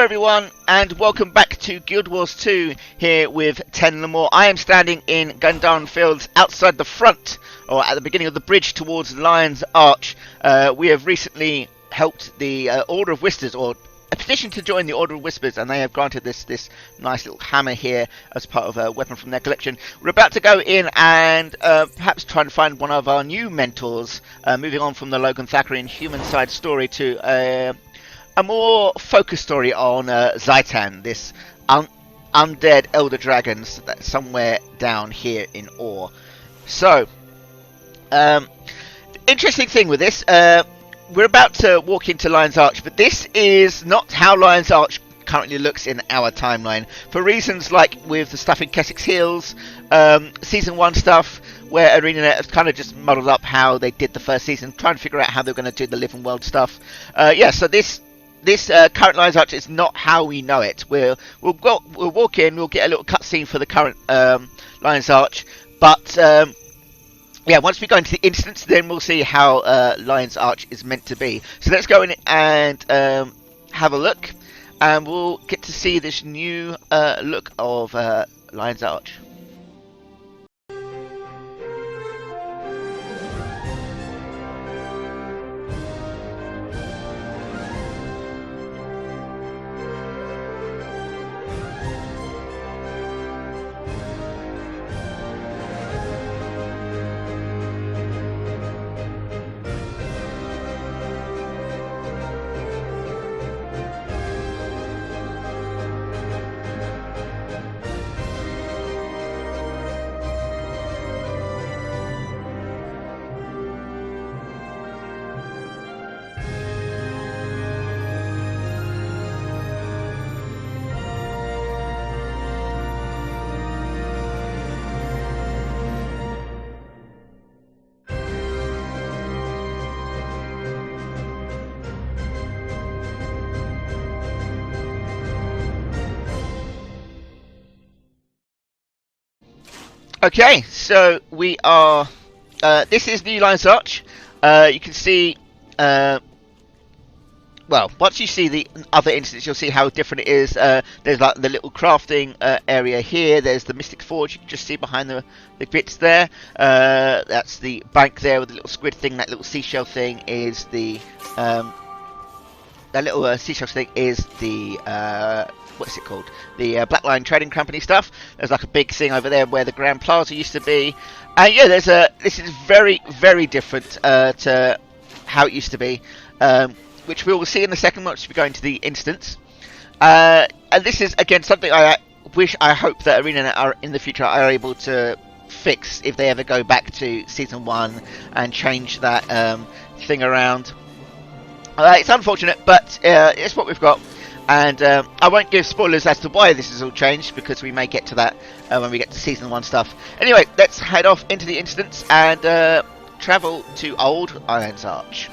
everyone, and welcome back to Guild Wars 2 here with 10 Lamore. I am standing in Gundam Fields outside the front, or at the beginning of the bridge towards Lion's Arch. We have recently helped the Order of Whispers, or a petition to join the Order of Whispers, and they have granted this nice little hammer here as part of a weapon from their collection. We're about to go in and perhaps try and find one of our new mentors, moving on from the Logan Thackery and human side story to a more focused story on Zaitan, this undead elder dragons that's somewhere down here in Ore. So, interesting thing with this, we're about to walk into Lion's Arch, but this is not how Lion's Arch currently looks in our timeline. For reasons like with the stuff in Keswick's Hills, Season 1 stuff, where ArenaNet has kind of just muddled up how they did the first season, trying to figure out how they're going to do the Living World stuff. So this current Lion's Arch is not how we know it. We'll walk in, we'll get a little cutscene for the current Lion's Arch, but once we go into the instance, then we'll see how Lion's Arch is meant to be. So let's go in and have a look, and we'll get to see this new look of Lion's Arch. Okay, so we are, this is New Lion's Arch. You can see, once you see the other instance, you'll see how different it is. There's like the little crafting area here, there's the Mystic Forge, you can just see behind the bits there. That's the bank there with the little squid thing, that little seashell thing is the, what's it called? The Black Line Trading Company stuff. There's like a big thing over there where the Grand Plaza used to be. And yeah, this is very, very different to how it used to be, which we will see in a second once we go into the instance. And this is again something I hope that ArenaNet are in the future are able to fix if they ever go back to Season 1 and change that thing around. It's unfortunate, but it's what we've got. And I won't give spoilers as to why this is all changed, because we may get to that when we get to Season 1 stuff. Anyway, let's head off into the instance and travel to Old Lion's Arch.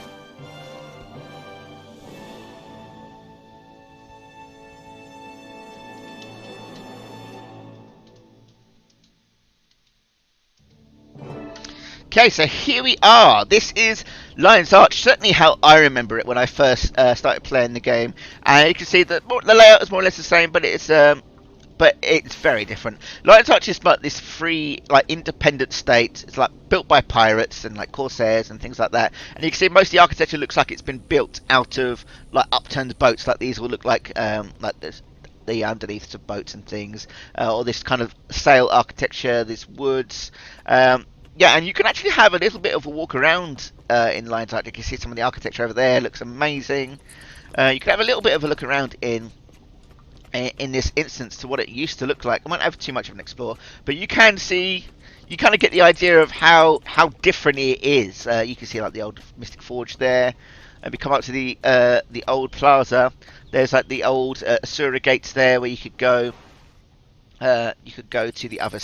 Okay, so here we are. This is Lion's Arch, certainly how I remember it when I first started playing the game. And you can see that the layout is more or less the same, but it's very different. Lion's Arch is like this free, like independent state. It's like built by pirates and like corsairs and things like that. And you can see most of the architecture looks like it's been built out of like upturned boats. Like these will look like this. The underneath of boats and things, or this kind of sail architecture, this woods. Yeah, and you can actually have a little bit of a walk around in Lion's Arch. You can see some of the architecture over there. It looks amazing. You can have a little bit of a look around in this instance to what it used to look like. I won't have too much of an explore, but you can see, you kind of get the idea of how different it is. You can see like the old Mystic Forge there, and we come up to the old plaza. There's like the old Asura gates there where you could go. You could go to the other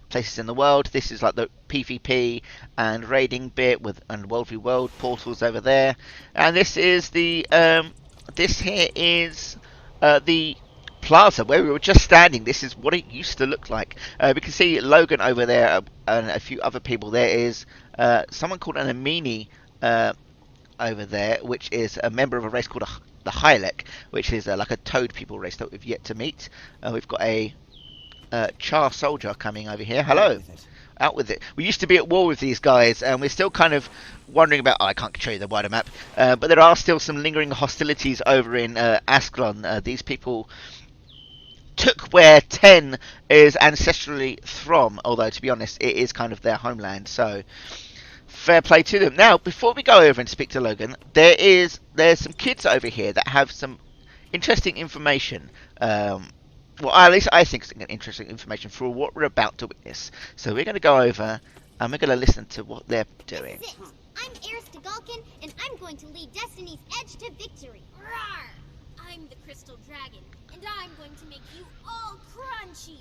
places in the world. This is like the PvP and raiding bit and world v world portals over there, and this is the this here is the plaza where we were just standing. This is what it used to look like. We can see Logan over there and a few other people. There is someone called an Amini over there, which is a member of a race called the Hylek, which is like a toad people race that we've yet to meet. We've got a Char soldier coming over here. Hello. Out with it. We used to be at war with these guys, and we're still kind of wondering about. Oh, I can't show you the wider map, but there are still some lingering hostilities over in Ascalon. These people took where 10 is ancestrally from, although to be honest, it is kind of their homeland. So fair play to them. Now, before we go over and speak to Logan, there's some kids over here that have some interesting information. Well, at least I think it's interesting information for what we're about to witness. So we're going to go over and we're going to listen to what they're doing. This is it. I'm Eris Tagalkin, and I'm going to lead Destiny's Edge to victory. Rawr! I'm the Crystal Dragon, and I'm going to make you all crunchy.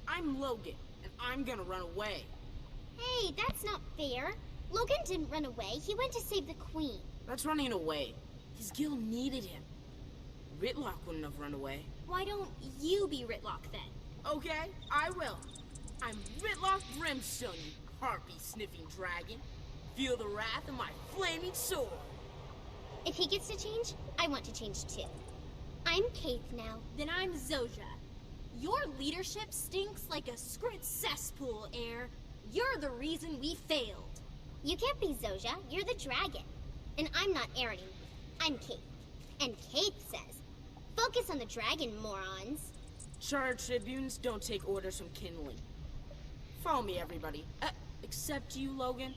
I'm Logan, and I'm going to run away. Hey, that's not fair. Logan didn't run away. He went to save the Queen. That's running away. His guild needed him. Ritlock wouldn't have run away. Why don't you be Ritlock then? Okay, I will. I'm Ritlock Brimstone, you harpy-sniffing dragon. Feel the wrath of my flaming sword. If he gets to change, I want to change too. I'm Kaith now. Then I'm Zoja. Your leadership stinks like a scrit cesspool, Air. You're the reason we failed. You can't be Zoja. You're the dragon. And I'm not Air anymore. I'm Kaith. And Kaith says, focus on the dragon, morons. Char tribunes don't take orders from Kindling. Follow me, everybody. Except you, Logan.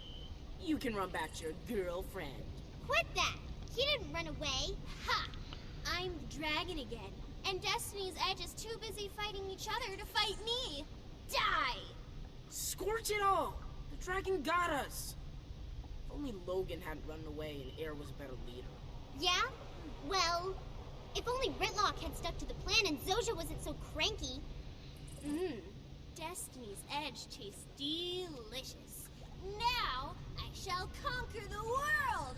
You can run back to your girlfriend. Quit that! He didn't run away. Ha! I'm the dragon again. And Destiny's Edge is too busy fighting each other to fight me. Die! Scorch it all! The dragon got us! If only Logan hadn't run away and Air was a better leader. Yeah? Well, if only Ritlock had stuck to the plan and Zoja wasn't so cranky. Destiny's Edge tastes delicious. Now I shall conquer the world!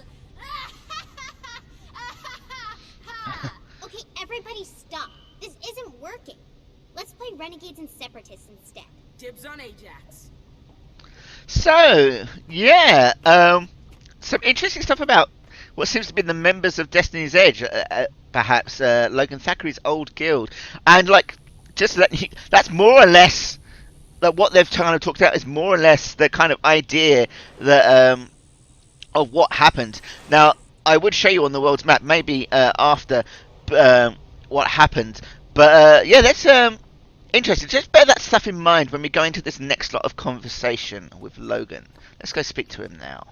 Okay, everybody stop. This isn't working. Let's play Renegades and Separatists instead. Dibs on Ajax. So, yeah, some interesting stuff about what seems to be the members of Destiny's Edge, perhaps Logan Thackery's old guild, and like just that's more or less that what they've kind of talked about is more or less the kind of idea that of what happened. Now, I would show you on the world's map maybe after what happened, but yeah, that's interesting. Just bear that stuff in mind when we go into this next lot of conversation with Logan. Let's go speak to him now.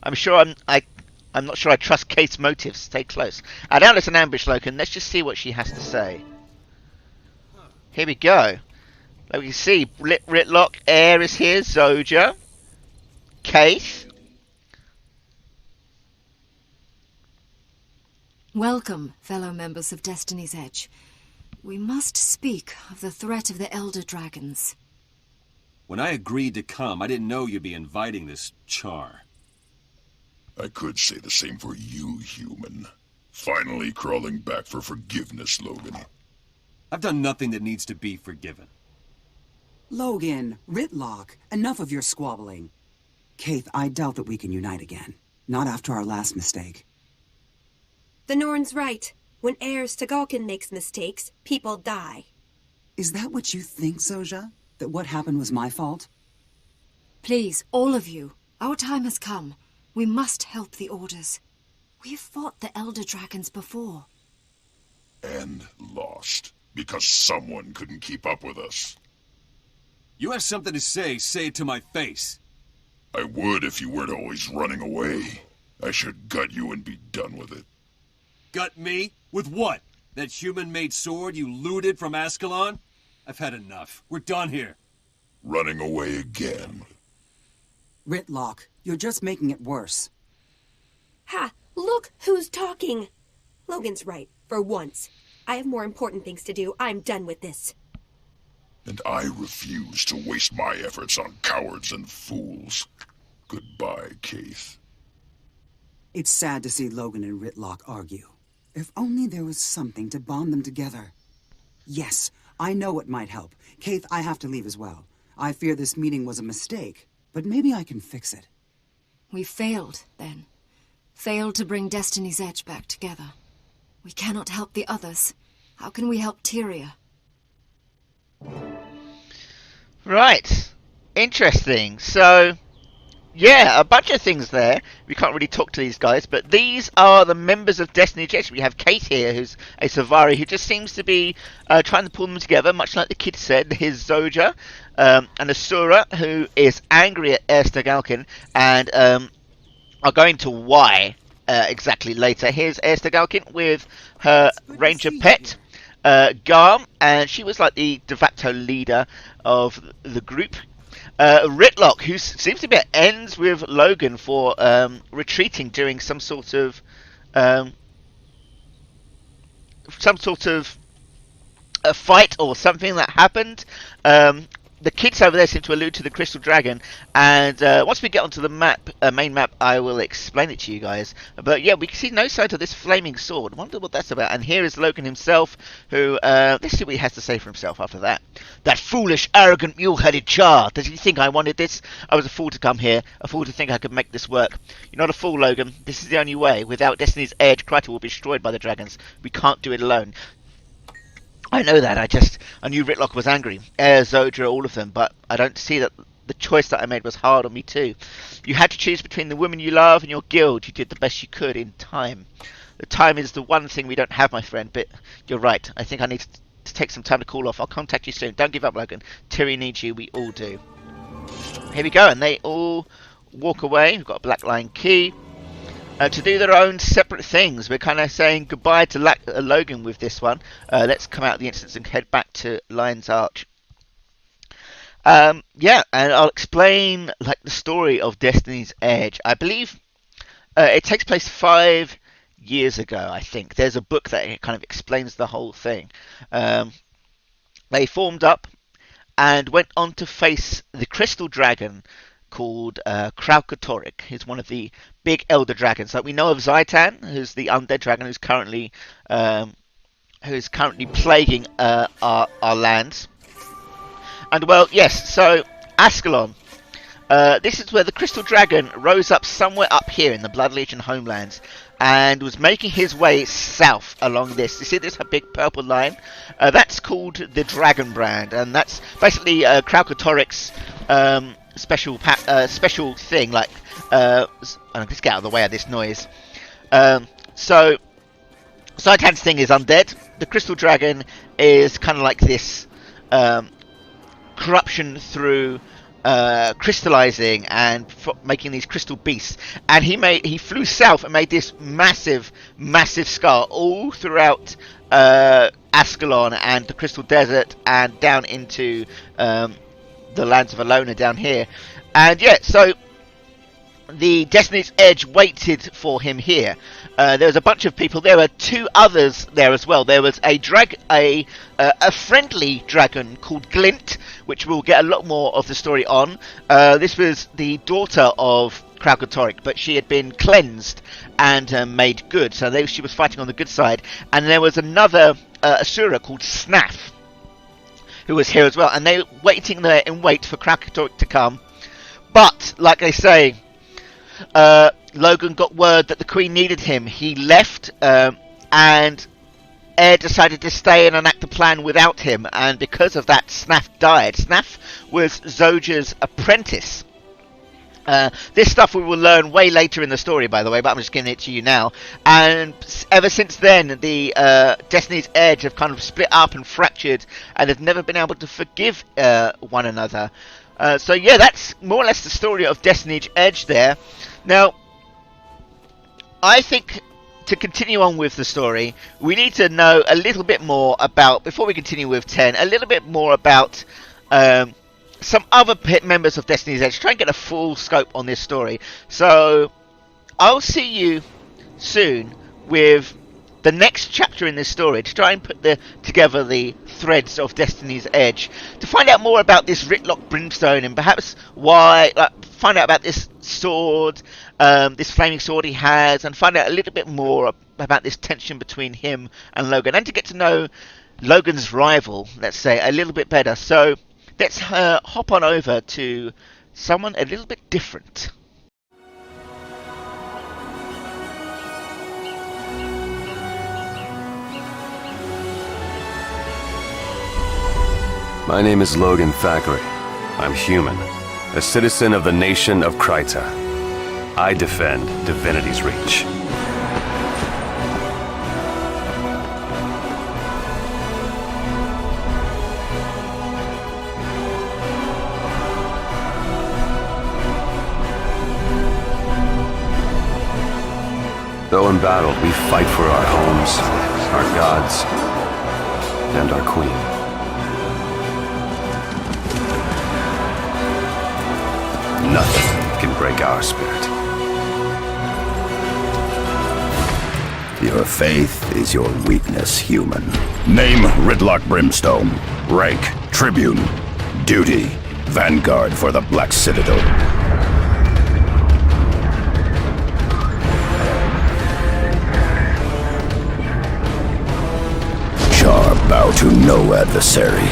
I'm not sure I trust Kate's motives. Stay close. I doubt it's an ambush, Logan. Let's just see what she has to say. Here we go. Like we can see, Ritlock, Air is here, Zoja, Kate. Welcome, fellow members of Destiny's Edge. We must speak of the threat of the Elder Dragons. When I agreed to come, I didn't know you'd be inviting this Char. I could say the same for you, human. Finally crawling back for forgiveness, Logan. I've done nothing that needs to be forgiven. Logan, Ritlock, enough of your squabbling. Kaith, I doubt that we can unite again. Not after our last mistake. The Norn's right. When Heirs Tagalkin makes mistakes, people die. Is that what you think, Zoja? That what happened was my fault? Please, all of you, our time has come. We must help the Orders. We've fought the Elder Dragons before. And lost. Because someone couldn't keep up with us. You have something to say it to my face. I would if you weren't always running away. I should gut you and be done with it. Gut me? With what? That human-made sword you looted from Ascalon? I've had enough. We're done here. Running away again. Ritlock, you're just making it worse. Ha! Look who's talking! Logan's right, for once. I have more important things to do. I'm done with this. And I refuse to waste my efforts on cowards and fools. Goodbye, Kaith. It's sad to see Logan and Ritlock argue. If only there was something to bond them together. Yes, I know it might help. Kaith, I have to leave as well. I fear this meeting was a mistake, but maybe I can fix it. We failed, then. failed to bring Destiny's Edge back together. We cannot help the others. How can we help Tyria? Right. Interesting. So, yeah, a bunch of things there. We can't really talk to these guys, but these are the members of Destiny's Edge. We have Kate here, who's a Savari, who just seems to be trying to pull them together, much like the kid said. Here's Zoja, and Asura, who is angry at Esther Galkin, and I'll go into why exactly later. Here's Esther Galkin with her ranger pet, Garm, and she was like the de facto leader of the group. Ritlock, who seems to be at ends with Logan for retreating during some sort of a fight or something that happened. The kids over there seem to allude to the Crystal Dragon, and once we get onto the map, main map, I will explain it to you guys. But yeah, we can see no sign of this flaming sword. I wonder what that's about. And here is Logan himself, who, let's see what he has to say for himself after that. That foolish, arrogant, mule-headed char. Does he think I wanted this? I was a fool to come here, a fool to think I could make this work. You're not a fool, Logan. This is the only way. Without Destiny's Edge, Kryta will be destroyed by the dragons. We can't do it alone. I know that, I knew Ritlock was angry, Zodra, all of them, but I don't see that the choice that I made was hard on me too. You had to choose between the woman you love and your guild. You did the best you could in time. The time is the one thing we don't have, my friend, but you're right. I think I need to take some time to cool off. I'll contact you soon. Don't give up, Logan. Tyria needs you. We all do. Here we go, and they all walk away. We've got a black line key. To do their own separate things. We're kind of saying goodbye to Logan with this one. Let's come out of the instance and head back to Lion's Arch. Yeah, and I'll explain like the story of Destiny's Edge. I believe it takes place 5 years ago, I think. There's a book that kind of explains the whole thing. They formed up and went on to face the Crystal Dragon, called Kraukatoric. He's one of the big elder dragons. Like we know of Zaitan, who's the undead dragon who's currently plaguing our lands. And well, yes. So Ascalon. This is where the Crystal Dragon rose up somewhere up here in the Blood Legion homelands, and was making his way south along this. You see this big purple line? That's called the Dragon Brand, and that's basically Kraukatoric's special thing, like let's get out of the way of this noise. So Zaitan's thing is undead. The Crystal Dragon is kind of like this corruption through crystallizing and making these crystal beasts. And he flew south and made this massive scar all throughout Ascalon and the Crystal Desert and down into the lands of Alona down here. And yeah, so the Destiny's Edge waited for him here. There was a bunch of people. There were 2 others there as well. There was a friendly dragon called Glint, which we'll get a lot more of the story on. This was the daughter of Kraukatoric, but she had been cleansed and made good. So she was fighting on the good side. And there was another Asura called Snaff, who was here as well, and they were waiting there in wait for Kraukatoric to come. But, like I say, Logan got word that the Queen needed him. He left, and Air decided to stay and enact the plan without him, and because of that, Snaff died. Snaff was Zoja's apprentice. This stuff we will learn way later in the story, by the way, but I'm just giving it to you now. And ever since then, the Destiny's Edge have kind of split up and fractured, and have never been able to forgive one another. So yeah, that's more or less the story of Destiny's Edge there. Now, I think to continue on with the story, we need to know a little bit more about, before we continue with 10, a little bit more about some other members of Destiny's Edge. Try and get a full scope on this story. So I'll see you soon with the next chapter in this story to try and put together the threads of Destiny's Edge, to find out more about this Ritlock Brimstone, and perhaps find out about this sword, this flaming sword he has, and find out a little bit more about this tension between him and Logan, and to get to know Logan's rival, let's say, a little bit better. So let's hop on over to someone a little bit different. My name is Logan Thackery. I'm human, a citizen of the nation of Kryta. I defend Divinity's Reach. Though in battle, we fight for our homes, our gods, and our queen. Nothing can break our spirit. Your faith is your weakness, human. Name Ridlock Brimstone. Rank Tribune. Duty Vanguard for the Black Citadel. Char bow to no adversary.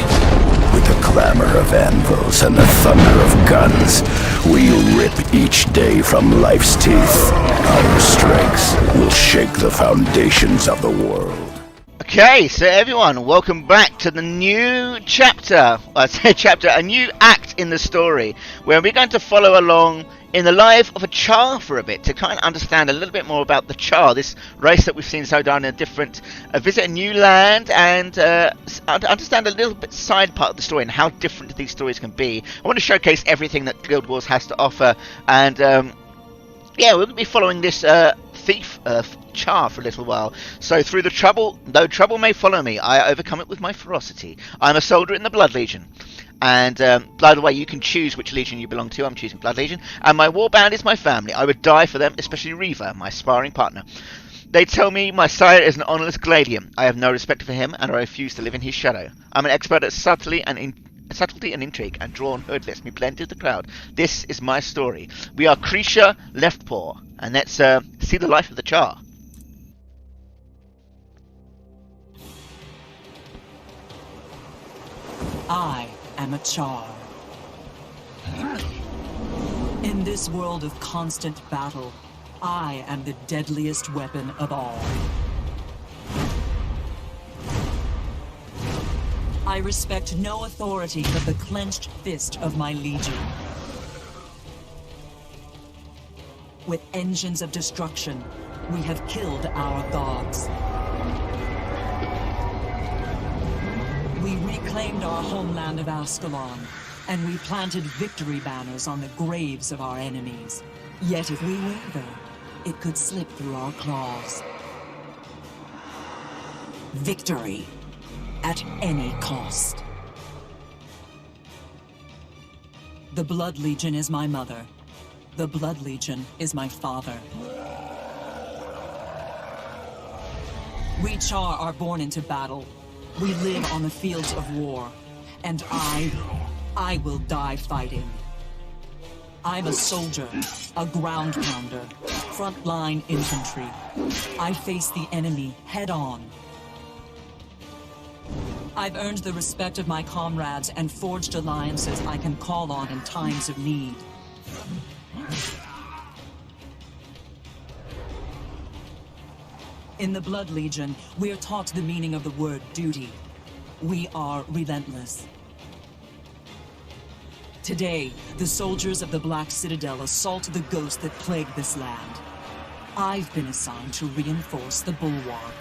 With the clamor of anvils and the thunder of guns, we rip each day from life's teeth. Our strengths will shake the foundations of the world. Okay, so everyone, welcome back to the new chapter. I say chapter, a new act in the story, where we're going to follow along in the life of a Char for a bit to kind of understand a little bit more about the Char, this race that we've seen so down in a different, visit a new land, and understand a little bit side part of the story and how different these stories can be. I want to showcase everything that Guild Wars has to offer, and yeah, we're going to be following this thief Char for a little while. So through the trouble, though trouble may follow me, I overcome it with my ferocity. I'm a soldier in the Blood Legion. And by the way, you can choose which legion you belong to. I'm choosing Blood Legion. And my warband is my family. I would die for them, especially Reaver, my sparring partner. They tell me my sire is an honourless gladian. I have no respect for him, and I refuse to live in his shadow. I'm an expert at subtlety and intrigue, and drawn hood lets me blend into the crowd. This is my story. We are Krisha Leftpaw, and let's see the life of the Char. I am a Char. In this world of constant battle, I am the deadliest weapon of all. I respect no authority but the clenched fist of my legion. With engines of destruction, we have killed our gods. We reclaimed our homeland of Ascalon, and we planted victory banners on the graves of our enemies. Yet if we waver, it could slip through our claws. Victory, at any cost. The Blood Legion is my mother. The Blood Legion is my father. We Char are born into battle. We live on the fields of war, and I will die fighting. I'm a soldier, a ground pounder, frontline infantry. I face the enemy head on. I've earned the respect of my comrades and forged alliances I can call on in times of need. In the Blood Legion, we are taught the meaning of the word duty. We are relentless. Today, the soldiers of the Black Citadel assault the ghosts that plague this land. I've been assigned to reinforce the bulwark.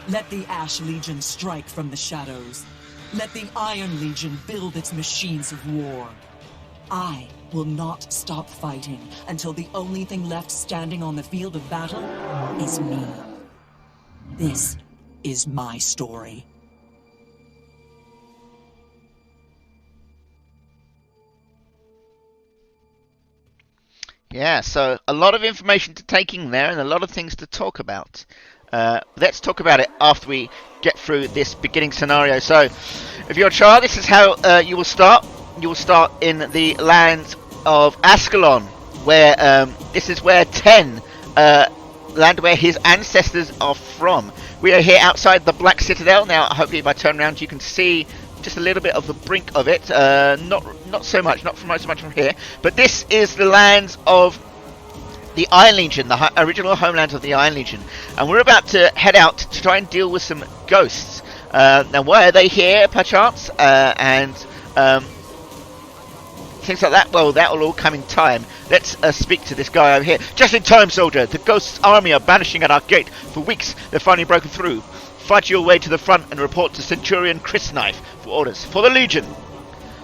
Let the Ash Legion strike from the shadows. Let the Iron Legion build its machines of war. I will not stop fighting until the only thing left standing on the field of battle is me. This is my story. Yeah, so a lot of information to take in there and a lot of things to talk about. Let's talk about it after we get through this beginning scenario. So, if you're a Char, this is how you will start. You will start in the lands of Ascalon, where this is where land where his ancestors are from. We are here outside the Black Citadel. Now, hopefully if I turn around you can see just a little bit of the brink of it. Not so much, not so much from here. But this is the lands of the Iron Legion, the original homelands of the Iron Legion. And we're about to head out to try and deal with some ghosts. Now, why are they here, perchance? And things like that. Well, that will all come in time. Let's speak to this guy over here. Just in time, soldier. The Ghost's army are banishing at our gate. For weeks, they've finally broken through. Fight your way to the front and report to Centurion Chris Knife for orders for the Legion.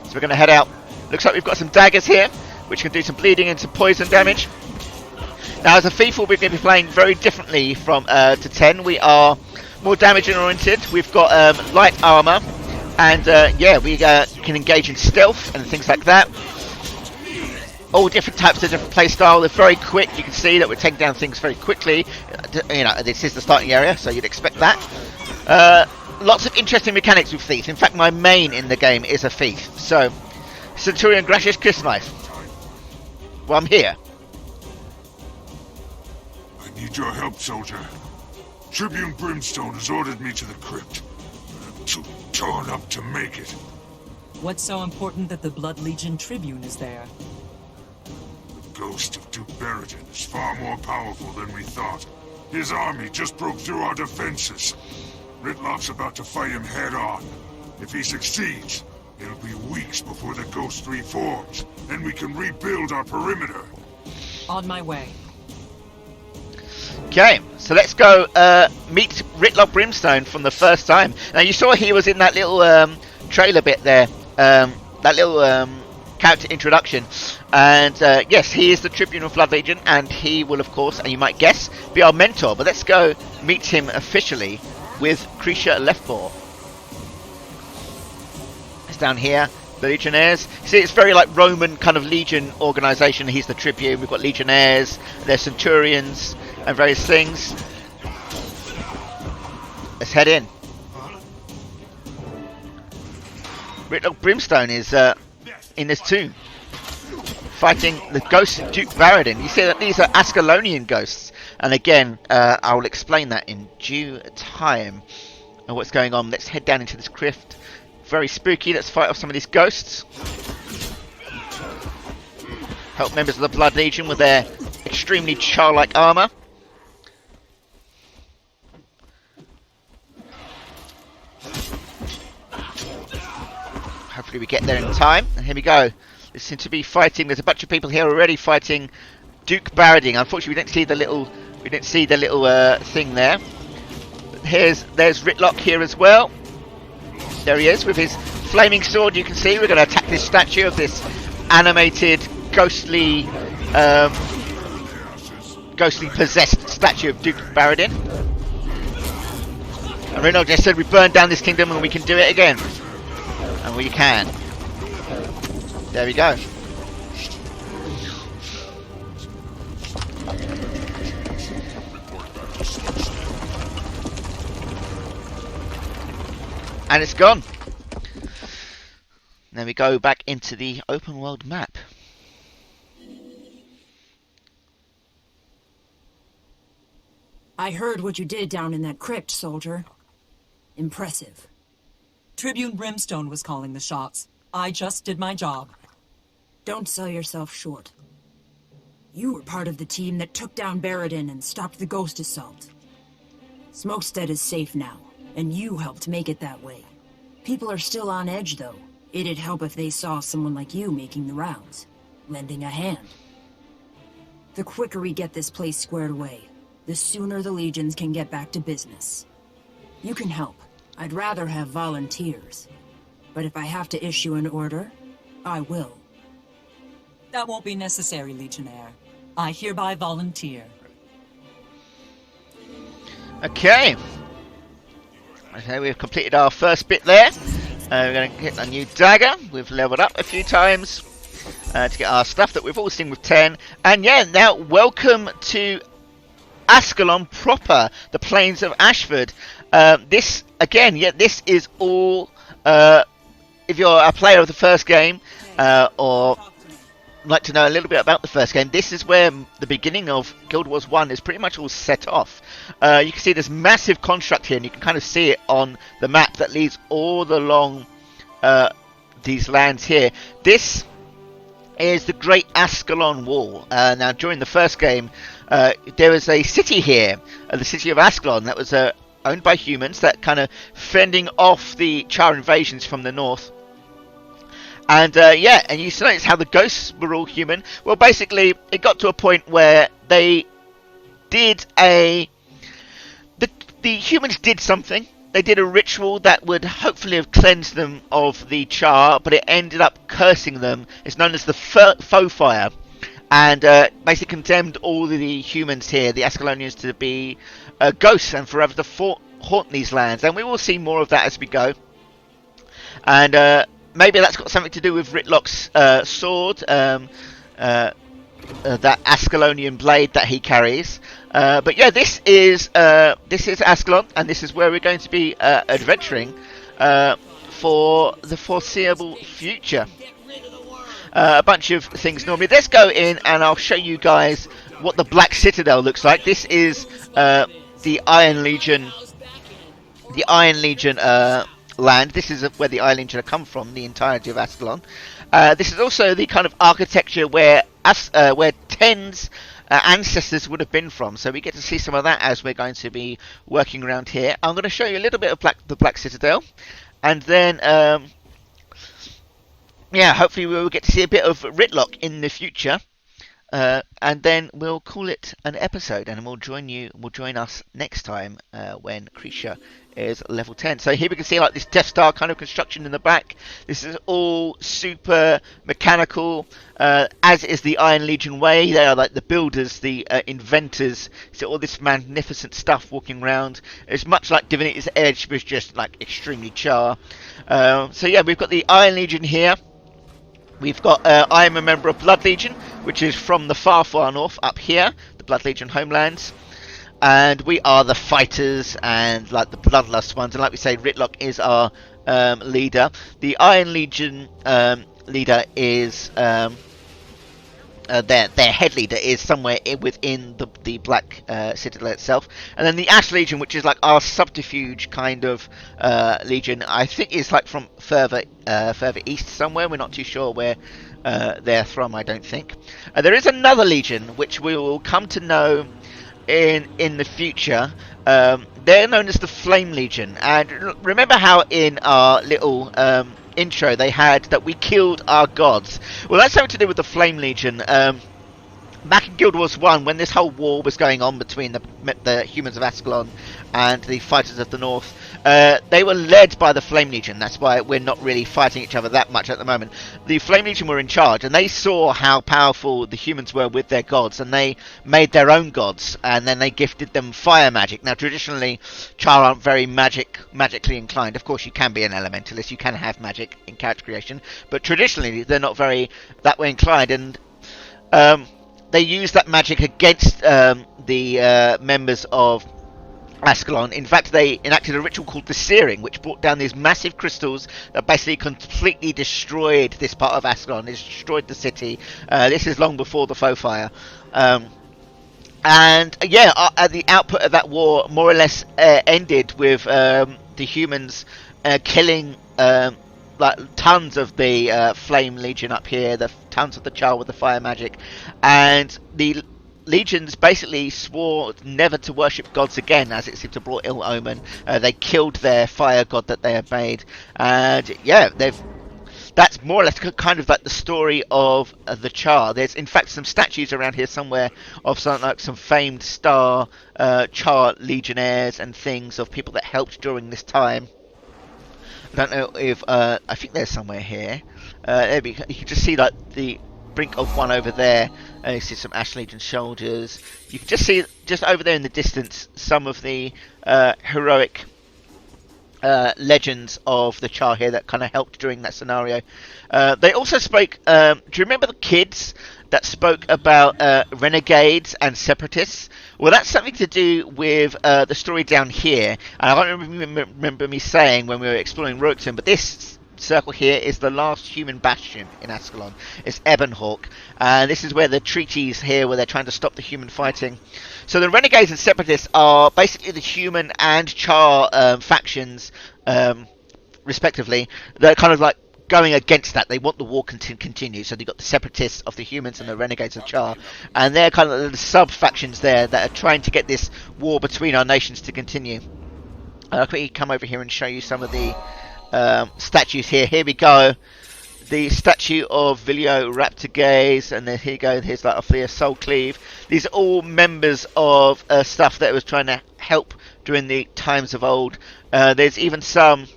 So we're going to head out. Looks like we've got some daggers here, which can do some bleeding and some poison damage. Now, as a thief, we're going to be playing very differently from to 10. We are more damage oriented. We've got light armor, and yeah, we can engage in stealth and things like that. All different types of different play style. They're very quick. You can see that we're taking down things very quickly. You know, this is the starting area, so you'd expect that. Lots of interesting mechanics with Thief. In fact, my main in the game is a Thief. So, Centurion Gracious Kiss Knife. Well, I'm here. I need your help, soldier. Tribune Brimstone has ordered me to the crypt. I'm too torn up to make it. What's so important that the Blood Legion Tribune is there? The ghost of Duke Baradin is far more powerful than we thought. His army just broke through our defenses. Ritlock's about to fight him head-on. If he succeeds, it'll be weeks before the ghost reforms, and we can rebuild our perimeter. On my way. Okay, so let's go meet Ritlock Brimstone from the first time. Now, you saw he was in that little trailer bit there, that little character introduction. And yes, he is the Tribune of Blood Legion, and he will, of course, and you might guess, be our mentor. But let's go meet him officially with Krisha Leftbore. It's down here. The Legionnaires. See, it's very like Roman kind of Legion organization. He's the Tribune. We've got Legionnaires, there's Centurions, and various things. Let's head in. Ritlock Brimstone is in this too, fighting the ghost of Duke Baradin. You see that these are Ascalonian ghosts, and again, I will explain that in due time. And what's going on? Let's head down into this crypt. Very spooky. Let's fight off some of these ghosts. Help members of the Blood Legion with their extremely char-like armor. Hopefully we get there in time. And here we go. They seem to be fighting. There's a bunch of people here already fighting Duke Baradin. Unfortunately, we didn't see the little thing there. There's Ritlock here as well. There he is with his flaming sword. You can see we're going to attack this statue of this animated, ghostly possessed statue of Duke Baradin. And Ritlock just said we burned down this kingdom and we can do it again. And we can. There we go. And it's gone. Then we go back into the open world map. I heard what you did down in that crypt, soldier. Impressive. Tribune Brimstone was calling the shots. I just did my job. Don't sell yourself short. You were part of the team that took down Baradin and stopped the ghost assault. Smokestead is safe now, and you helped make it that way. People are still on edge, though. It'd help if they saw someone like you making the rounds, lending a hand. The quicker we get this place squared away, the sooner the legions can get back to business. You can help. I'd rather have volunteers. But if I have to issue an order, I will. That won't be necessary, Legionnaire. I hereby volunteer. Okay. Okay, we've completed our first bit there. We're going to get a new dagger. We've leveled up a few times to get our stuff that we've all seen with 10. And yeah, now welcome to Ascalon proper, the plains of Ashford. This, again, yeah, this is all, if you're a player of the first game, or like to know a little bit about the first game, this is where the beginning of Guild Wars 1 is pretty much all set off. You can see this massive construct here, and you can kind of see it on the map that leads all along these lands here. This is the Great Ascalon Wall. Now, during the first game, there was a city here, the city of Ascalon, that was owned by humans that kind of fending off the Char invasions from the north. And yeah, and you notice how the ghosts were all human. Well, basically, it got to a point where they did the humans did something. They did a ritual that would hopefully have cleansed them of the Char, but it ended up cursing them. It's known as the Faux Fire, and basically condemned all the humans here, the Ascalonians, to be ghosts and forever to haunt these lands. And we will see more of that as we go. And maybe that's got something to do with Ritlock's sword, that Ascalonian blade that he carries. But yeah, this is Ascalon, and this is where we're going to be adventuring for the foreseeable future. A bunch of things normally. Let's go in and I'll show you guys what the Black Citadel looks like. This is the Iron Legion. The Iron Legion land. This is where the Iron Legion have come from, the entirety of Ascalon. This is also the kind of architecture where Ten's ancestors would have been from, so we get to see some of that as we're going to be working around here. I'm going to show you a little bit of the Black Citadel, and then yeah, hopefully we'll get to see a bit of Ritlock in the future, and then we'll call it an episode, and we'll join us next time when Creature is level 10. So here we can see like this Death Star kind of construction in the back. This is all super mechanical, as is the Iron Legion way. They are like the builders, the inventors. So all this magnificent stuff walking around. It's much like Divinity's Edge, but just like extremely Char. So yeah, we've got the Iron Legion here. We've got I am a member of Blood Legion, which is from the far north up here, the Blood Legion homelands. And we are the fighters and like the bloodlust ones, and like we say, Ritlock is our leader. The Iron Legion leader is their head leader is somewhere within the Black Citadel itself, and then the Ash Legion, which is like our subterfuge kind of legion, I think is like from further east somewhere. We're not too sure where they're from. I don't think there is another legion which we will come to know in the future. They're known as the Flame Legion, and remember how in our little intro they had that we killed our gods? Well, that's something to do with the Flame Legion. Back in Guild Wars 1, when this whole war was going on between the humans of Ascalon and the fighters of the North, they were led by the Flame Legion. That's why we're not really fighting each other that much at the moment. The Flame Legion were in charge, and they saw how powerful the humans were with their gods, and they made their own gods, and then they gifted them fire magic. Now, traditionally, Char aren't very magically inclined. Of course, you can be an elementalist, you can have magic in character creation, but traditionally, they're not very that way inclined, and they used that magic against the members of Ascalon. In fact, they enacted a ritual called the Searing, which brought down these massive crystals that basically completely destroyed this part of Ascalon. It destroyed the city. This is long before the Faux Fire. And yeah, the output of that war more or less ended with the humans killing like tons of the Flame Legion up here, the tons of the Char with the fire magic, and the legions basically swore never to worship gods again, as it seemed to brought ill omen. They killed their fire god that they had made, and yeah, that's more or less kind of like the story of the Char. There's in fact some statues around here somewhere of some famed Char legionnaires and things of people that helped during this time. I don't know if I think there's somewhere here. There you can just see like the brink of one over there. You see some Ash Legion soldiers. You can just see just over there in the distance some of the heroic legends of the Char here that kind of helped during that scenario. They also spoke. Do you remember the kids that spoke about renegades and separatists? Well, that's something to do with the story down here. And I don't remember me saying when we were exploring Roxton, but this circle here is the last human bastion in Ascalon. It's Ebonhawk. This is where the treaties here, where they're trying to stop the human fighting. So the renegades and separatists are basically the human and Char factions, respectively. They're kind of like going against that. They want the war to continue. So they've got the separatists of the humans and the renegades of Char, and they're kind of the sub factions there that are trying to get this war between our nations to continue. I'll quickly come over here and show you some of the statues here. Here we go. The statue of Vilio Raptor Gaze, and then here you go, here's like Ophelia Soul Cleave. These are all members of stuff that was trying to help during the times of old. There's even some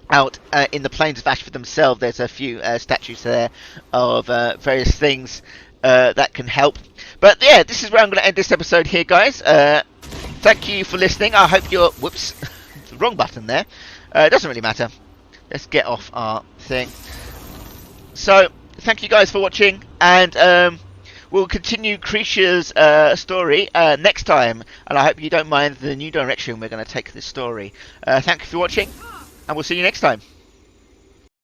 out in the plains of Ashford themselves. There's a few statues there of various things that can help. But yeah, this is where I'm going to end this episode here, guys. Thank you for listening. I hope you're... Whoops. Wrong button there. It doesn't really matter. Let's get off our thing. So, thank you guys for watching, and we'll continue Creature's story next time, and I hope you don't mind the new direction we're going to take this story. Thank you for watching, and we'll see you next time.